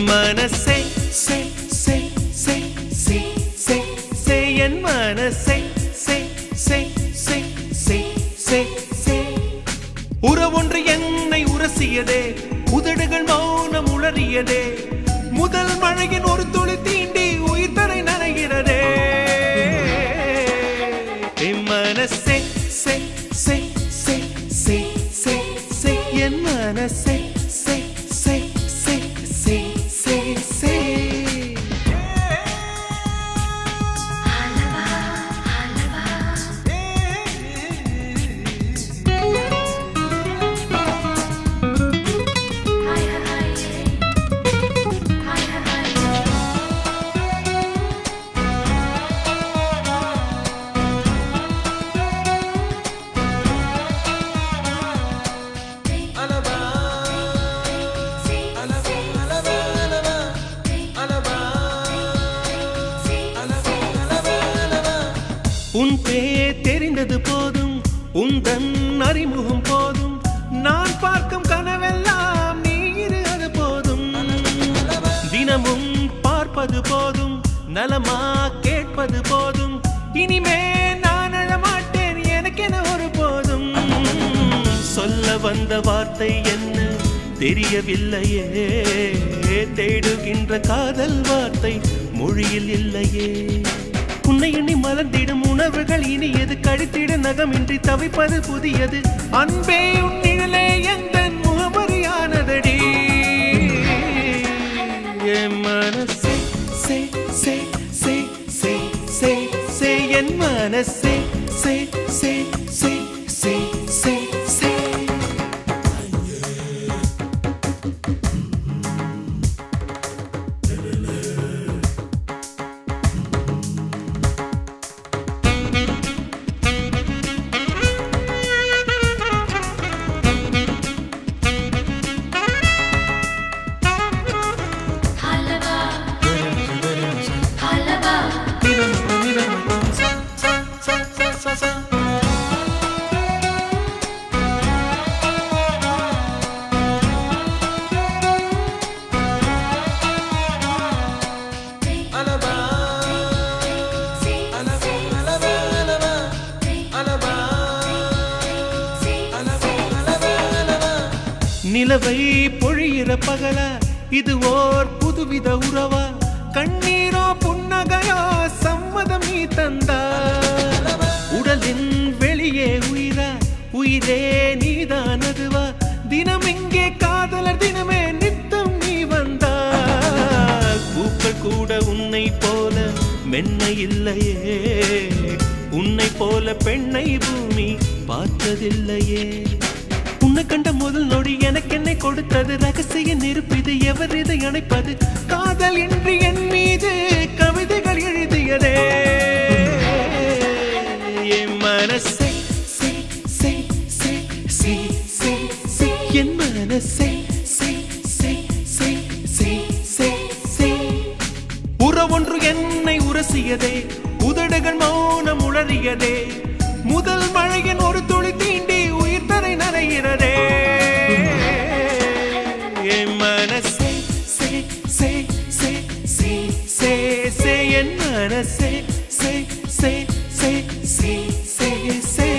मनसे से से से से से से என் மனசே से से से से से से உறவொன்று என்னை உரசியதே உதடுகள் மௌனம் உளறியதே முதல் மழையின் ஒரு துளி தீண்டி உயிர் தரை நனைகிறதே என் மனசே से से से से से से என் மனசே से से உன் பேர் தெரிந்தது போதும் உந்தன் அறிமுகம் போதும் நான் பார்க்கும் கனவெல்லாம் நீரு அது போதும் தினமும் பார்ப்பது போதும் நலமா கேட்பது போதும் இனிமே நான் அழமாட்டேன் எனக்கென ஒரு போதும் சொல்ல வந்த வார்த்தை என்ன தெரியவில்லையே தேடுகின்ற காதல் வார்த்தை மொழியில் இல்லையே உன்னை எண்ணி மலர்ந்திடும் உணர்வுகள் இனியது கழித்திட நகமின்றி தவிப்பது புதியது அன்பே உன் நிழலே எந்தன் முகமறியானதடி என் மனசே சே சே சே சே சே சே என் மனசே சே சே சே சே சே சே நிலவை பொழியிற பகல இது ஓர் புதுவித உறவா கண்ணீரோ புன்னகையோ சம்மதம் நீ தந்தா உடலின் வெளியே உயிரா உயிரே நீதான் அதுவா தினம் இங்கே காதலர் தினமே நித்தம் நீ வந்தா பூக்கள் கூட உன்னை போல மென்மை இல்லையே உன்னை போல பெண்ணை பூமி பார்த்ததில்லையே உன்னை கண்ட முதல் நொடி எனக்கு என்னை கொடுத்தது ரகசிய நெருப்பிது எவர் இதை அணைப்பது காதல் இன்றி என் மீது கவிதைகள் எழுதியதே என் மனசே சே சே சே சே சே சே என் மனசே சே சே சே சே சே சே உறவொன்று என்னை உரசியதே உதடுகள் மௌனம் உளறியதே முதல் மழையின் ஒரு துளி தீண்டி உயிர் தரை நனைகிறதே என் மனசே சே சே சே சே சே சே என் மனசே சே சே சே சே சே சே